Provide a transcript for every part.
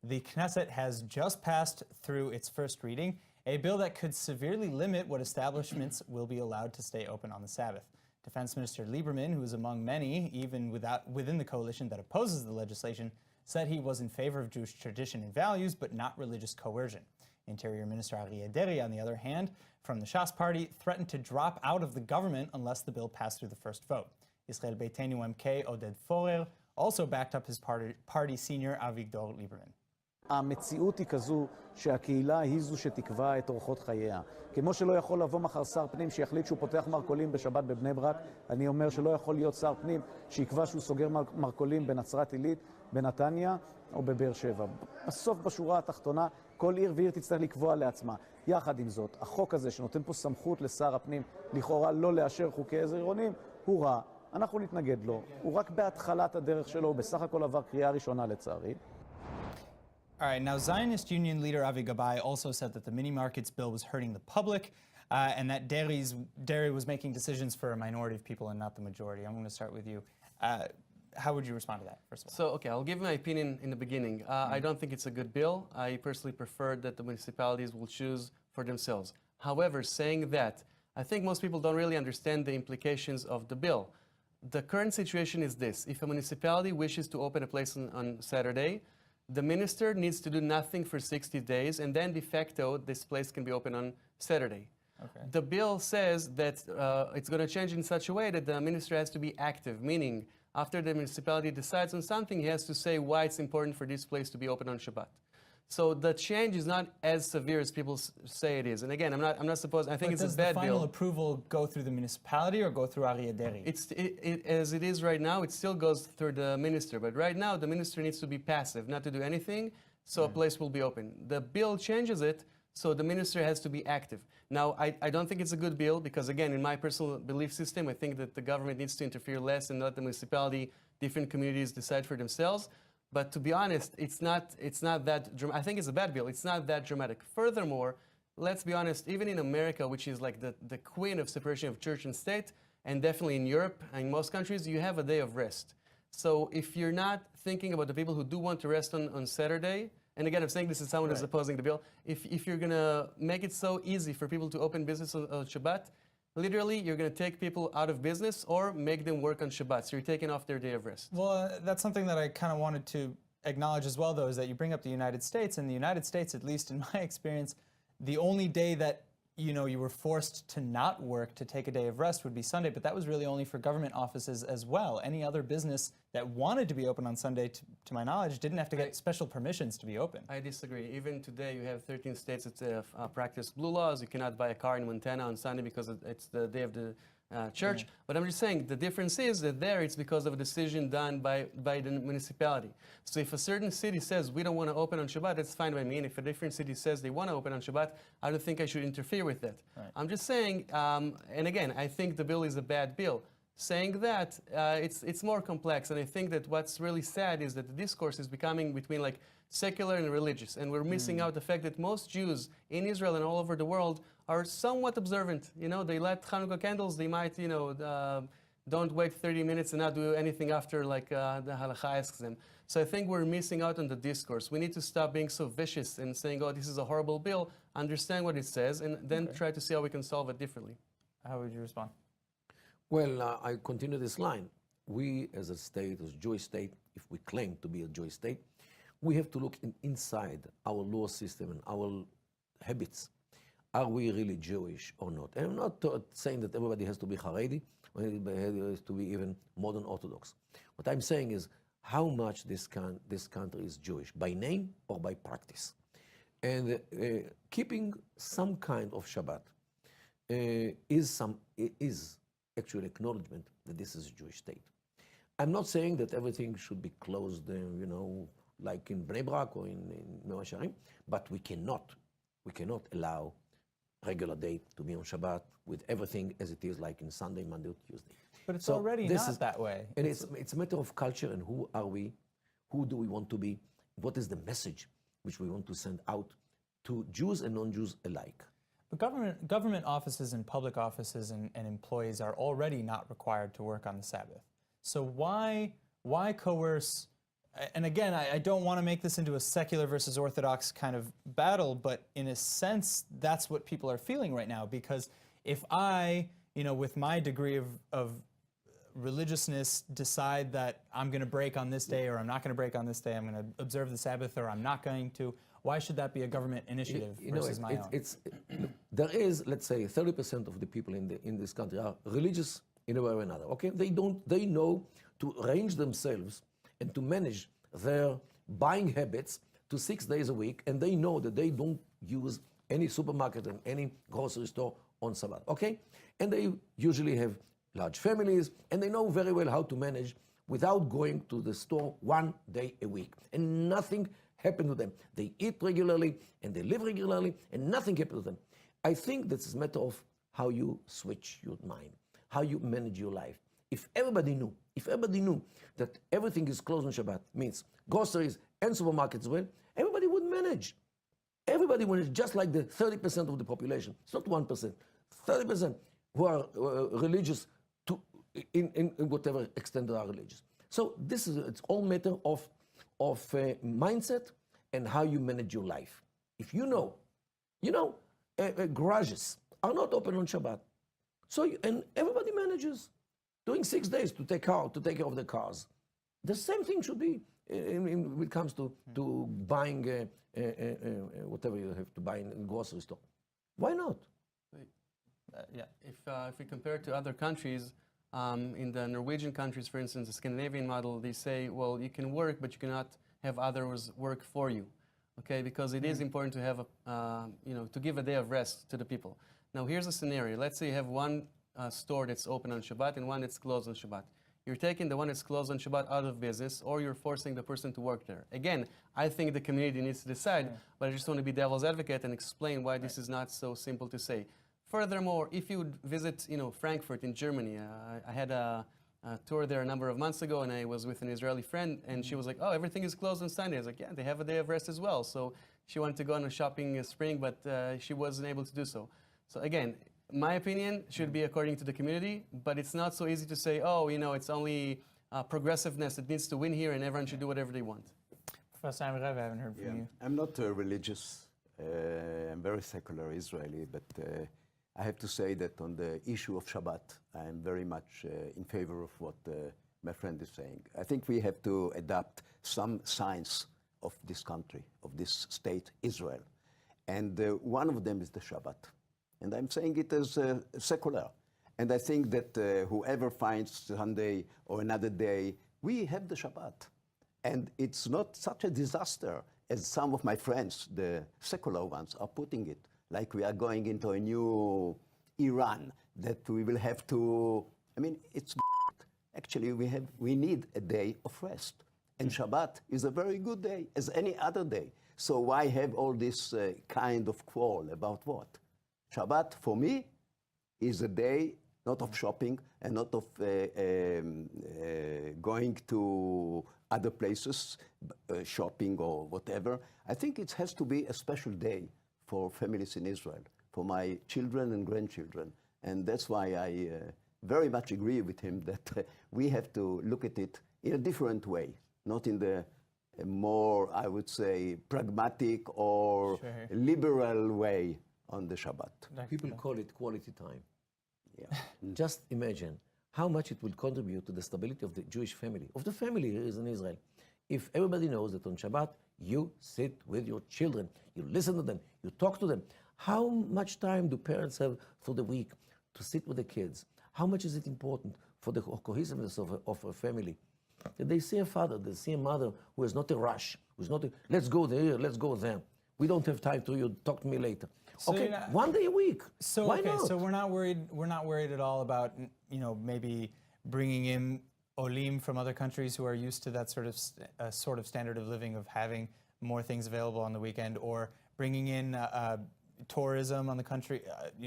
The Knesset has just passed through its first reading, a bill that could severely limit what establishments will be allowed to stay open on the Sabbath. Defense Minister Lieberman, who is among many, even within the coalition that opposes the legislation, said he was in favor of Jewish tradition and values, but not religious coercion. Interior Minister Aryeh Deri, on the other hand, from the Shas party, threatened to drop out of the government unless the bill passed through the first vote. Israel Beitenu MK Oded Forer also backed up his party senior Avigdor Lieberman. המציאות היא כזו שהקהילה היא זו שתקבע את אורחות חייה. כמו שלא יכול לבוא מחר שר פנים שיחליט שהוא פותח מרכולים בשבת בבני ברק, אני אומר שלא יכול להיות שר פנים שיקבע שהוא סוגר מרכולים בנצרת עילית, בנתניה או בבאר שבע. בסוף בשורה התחתונה, כל עיר ועיר תצטרך לקבוע לעצמה. יחד עם זאת, החוק הזה שנותן פה סמכות לשר הפנים לכאורה לא לאשר חוקי עזר עירוניים, הוא רע. אנחנו נתנגד לו. הוא רק בהתחלת הדרך שלו, בסך הכל עבר קריאה ראשונה לצערי. All right, now Zionist Union leader Avi Gabay also said that the mini-markets bill was hurting the public and that Deri was making decisions for a minority of people and not the majority. I'm going to start with you. How would you respond to that, first of all? So, okay, I'll give my opinion in the beginning. I don't think it's a good bill. I personally prefer that the municipalities will choose for themselves. However, saying that, I think most people don't really understand the implications of the bill. The current situation is this. If a municipality wishes to open a place on Saturday, the minister needs to do nothing for 60 days, and then de facto, this place can be open on Saturday. Okay. The bill says that it's going to change in such a way that the minister has to be active, meaning after the municipality decides on something, he has to say why it's important for this place to be open on Shabbat. So the change is not as severe as people say it is. And again, I'm not supposed. I think it's a bad bill. Does the final approval go through the municipality or go through Aryeh Deri? As it is right now, it still goes through the minister. But right now, the minister needs to be passive, not to do anything, so a place will be open. The bill changes it, so the minister has to be active. Now, I don't think it's a good bill because, again, in my personal belief system, I think that the government needs to interfere less and let the municipality, different communities decide for themselves. But to be honest, it's not that dramatic. I think it's a bad bill. It's not that dramatic. Furthermore, let's be honest, even in America, which is like the queen of separation of church and state, and definitely in Europe and in most countries, you have a day of rest. So if you're not thinking about the people who do want to rest on Saturday, and again, I'm saying this as someone who's opposing the bill, if you're going to make it so easy for people to open business on Shabbat, literally, you're going to take people out of business or make them work on Shabbat. So you're taking off their day of rest. Well, that's something that I kind of wanted to acknowledge as well, though, is that you bring up the United States. And the United States, at least in my experience, the only day that you were forced to not work, to take a day of rest, would be Sunday. But that was really only for government offices as well. Any other business that wanted to be open on Sunday, to my knowledge, didn't have to get special permissions to be open. I disagree. Even today, you have 13 states that practice blue laws. You cannot buy a car in Montana on Sunday because it's the day of the church. But I'm just saying, the difference is that there it's because of a decision done by the municipality. So if a certain city says, we don't want to open on Shabbat, that's fine by me. And if a different city says they want to open on Shabbat, I don't think I should interfere with that. Right. I'm just saying, and again, I think the bill is a bad bill. Saying that, it's more complex. And I think that what's really sad is that the discourse is becoming between like secular and religious. And we're missing out the fact that most Jews in Israel and all over the world are somewhat observant. They light Hanukkah candles. They might, don't wait 30 minutes and not do anything after like the halakha asks them. So I think we're missing out on the discourse. We need to stop being so vicious and saying, oh, this is a horrible bill, understand what it says, and then try to see how we can solve it differently. How would you respond? Well, I continue this line. We, as a state, as a Jewish state, if we claim to be a Jewish state, we have to look inside our law system and our habits. Are we really Jewish or not? And I'm not saying that everybody has to be Haredi, or everybody has to be even modern Orthodox. What I'm saying is how much this country is Jewish, by name or by practice. And keeping some kind of Shabbat is actually acknowledgement that this is a Jewish state. I'm not saying that everything should be closed, like in Bnei Brak or in Mea Shearim, but we cannot allow regular day to be on Shabbat with everything as it is, like in Sunday, Monday, or Tuesday. But it's already not that way. And it's a matter of culture and who are we, who do we want to be, what is the message which we want to send out to Jews and non-Jews alike. But government offices and public offices and employees are already not required to work on the Sabbath. So why coerce and again, I don't want to make this into a secular versus Orthodox kind of battle, but in a sense, that's what people are feeling right now. Because if I, with my degree of religiousness, decide that I'm going to break on this day, or I'm not going to break on this day, I'm going to observe the Sabbath, or I'm not going to, why should that be a government initiative versus my own? There is, let's say, 30% of the people in this country are religious in a way or another. Okay, they know to arrange themselves and to manage their buying habits to 6 days a week, and they know that they don't use any supermarket and any grocery store on Sabbath. Okay, and they usually have large families, and they know very well how to manage without going to the store 1 day a week, and nothing happened to them. They eat regularly and they live regularly, and nothing happened to them. I think this is a matter of how you switch your mind, how you manage your life. If everybody knew that everything is closed on Shabbat, means groceries and supermarkets as well, everybody would manage. Everybody would manage, just like the 30% of the population. It's not 1%, 30% who are religious in whatever extent they are religious. So it's all matter of mindset and how you manage your life. If garages are not open on Shabbat, and everybody manages doing 6 days to take care of the cars. The same thing should be when it comes to buying whatever you have to buy in a grocery store. Why not? Yeah. If we compare it to other countries, in the Norwegian countries, for instance, the Scandinavian model, they say, well, you can work, but you cannot have others work for you, okay? Because it is important to have to give a day of rest to the people. Now, here's a scenario. Let's say you have one store that's open on Shabbat and one that's closed on Shabbat. You're taking the one that's closed on Shabbat out of business, or you're forcing the person to work there. Again, I think the community needs to decide, but I just want to be devil's advocate and explain why this is not so simple to say. Furthermore, if you would visit, Frankfurt in Germany, I had a tour there a number of months ago, and I was with an Israeli friend, and she was like, "Oh, everything is closed on Sunday." I was like, "Yeah, they have a day of rest as well." So she wanted to go on a shopping spree, but she wasn't able to do so. So again, my opinion should be according to the community, but it's not so easy to say, "Oh, it's only progressiveness that needs to win here, and everyone should do whatever they want." Professor Amrev, I haven't heard from you. I'm not religious. I'm very secular Israeli, but I have to say that on the issue of Shabbat, I am very much in favor of what my friend is saying. I think we have to adapt some science of this country, of this state, Israel. And one of them is the Shabbat. And I'm saying it as secular. And I think that whoever finds Sunday or another day, we have the Shabbat. And it's not such a disaster as some of my friends, the secular ones, are putting it. Like we are going into a new Iran, that we will have to, it's actually we need a day of rest. And Shabbat is a very good day, as any other day. So why have all this kind of quarrel about what? Shabbat, for me, is a day not of shopping and not of going to other places, shopping or whatever. I think it has to be a special day for families in Israel, for my children and grandchildren. And that's why I very much agree with him that we have to look at it in a different way, not in the more, I would say, pragmatic or liberal way on the Shabbat. People call it quality time. Yeah. Just imagine how much it will contribute to the stability of the Jewish family, of the family here in Israel. If everybody knows that on Shabbat, you sit with your children, you listen to them, you talk to them. How much time do parents have through the week to sit with the kids? How much is it important for the cohesiveness of a family? That they see a father, they see a mother who is not a rush, who's not a, let's go there, let's go there. We don't have time to you, talk to me later. So okay, 1 day a week. So why not? So we're not worried at all about maybe bringing in olim from other countries who are used to that sort of standard of living of having more things available on the weekend, or bringing in tourism on the country,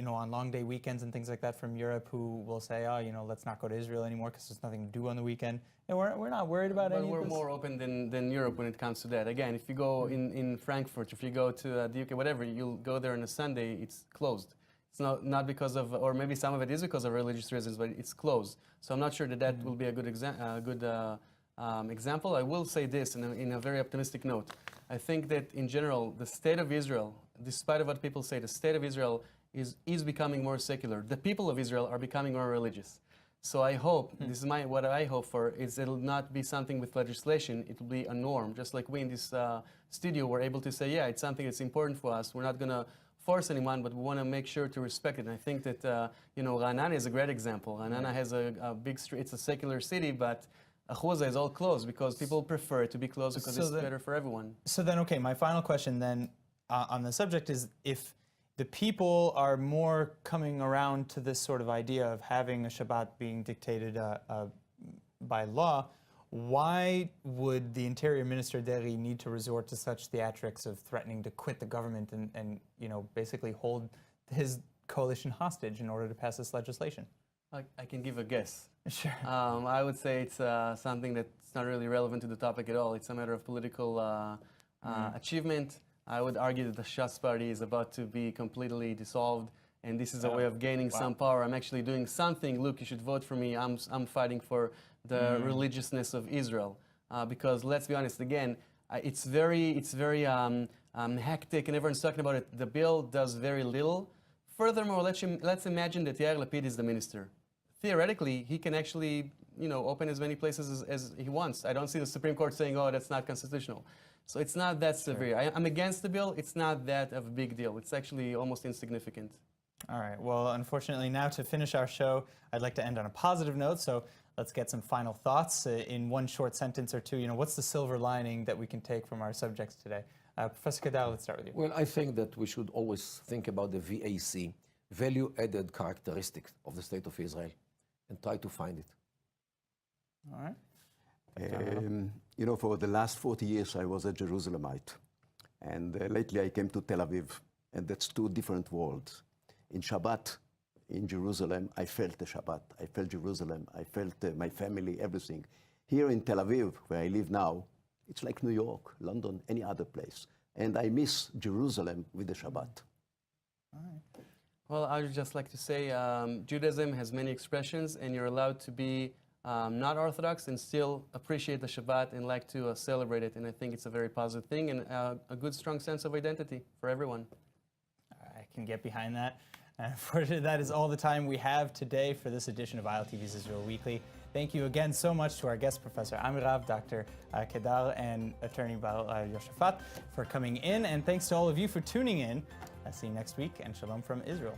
on long day weekends and things like that from Europe, who will say, oh, let's not go to Israel anymore because there's nothing to do on the weekend. And we're not worried about any of this. We're more open than Europe when it comes to that. Again, if you go in Frankfurt, if you go to the UK, whatever, you'll go there on a Sunday, it's closed. It's not because of, or maybe some of it is because of religious reasons, but it's closed. So I'm not sure that will be a good example, I will say this in a very optimistic note. I think that in general, the state of Israel, despite of what people say, the state of Israel is becoming more secular. The people of Israel are becoming more religious. So I hope, this is what I hope for, is it'll not be something with legislation, it'll be a norm. Just like we in this studio were able to say, yeah, it's something that's important for us. We're not going to force anyone, but we want to make sure to respect it. And I think that, Ra'anana is a great example. Ra'anana has a big street, it's a secular city, but Achuza is all closed because people prefer it to be closed because it's better for everyone. So then, okay, my final question then on the subject is, if the people are more coming around to this sort of idea of having a Shabbat being dictated by law, why would the Interior Minister Deri need to resort to such theatrics of threatening to quit the government and basically hold his coalition hostage in order to pass this legislation? I can give a guess. Sure. I would say it's something that's not really relevant to the topic at all. It's a matter of political achievement. I would argue that the Shas party is about to be completely dissolved, and this is a way of gaining some power. I'm actually doing something. Look, you should vote for me. I'm fighting for the religiousness of Israel, because let's be honest. Again, it's very hectic, and everyone's talking about it. The bill does very little. Furthermore, let's imagine that Yair Lapid is the minister. Theoretically, he can actually, open as many places as he wants. I don't see the Supreme Court saying, "Oh, that's not constitutional." So it's not that severe. I'm against the bill. It's not that of a big deal. It's actually almost insignificant. All right. Well, unfortunately, now to finish our show, I'd like to end on a positive note. So let's get some final thoughts in one short sentence or two. What's the silver lining that we can take from our subjects today? Professor Kedar, let's start with you. Well, I think that we should always think about the VAC, value-added characteristics of the State of Israel, and try to find it. All right. For the last 40 years, I was a Jerusalemite. And lately I came to Tel Aviv, and that's two different worlds. In Shabbat, in Jerusalem, I felt the Shabbat. I felt Jerusalem. I felt my family, everything. Here in Tel Aviv, where I live now, it's like New York, London, any other place. And I miss Jerusalem with the Shabbat. All right. Well, I would just like to say Judaism has many expressions, and you're allowed to be not Orthodox and still appreciate the Shabbat and like to celebrate it. And I think it's a very positive thing and a good, strong sense of identity for everyone. I can get behind that. Unfortunately, that is all the time we have today for this edition of ILTV's Israel Weekly. Thank you again so much to our guest, Professor Amirav, Dr. Kedar, and Attorney Bar-Yoshafat for coming in. And thanks to all of you for tuning in. I'll see you next week, and shalom from Israel.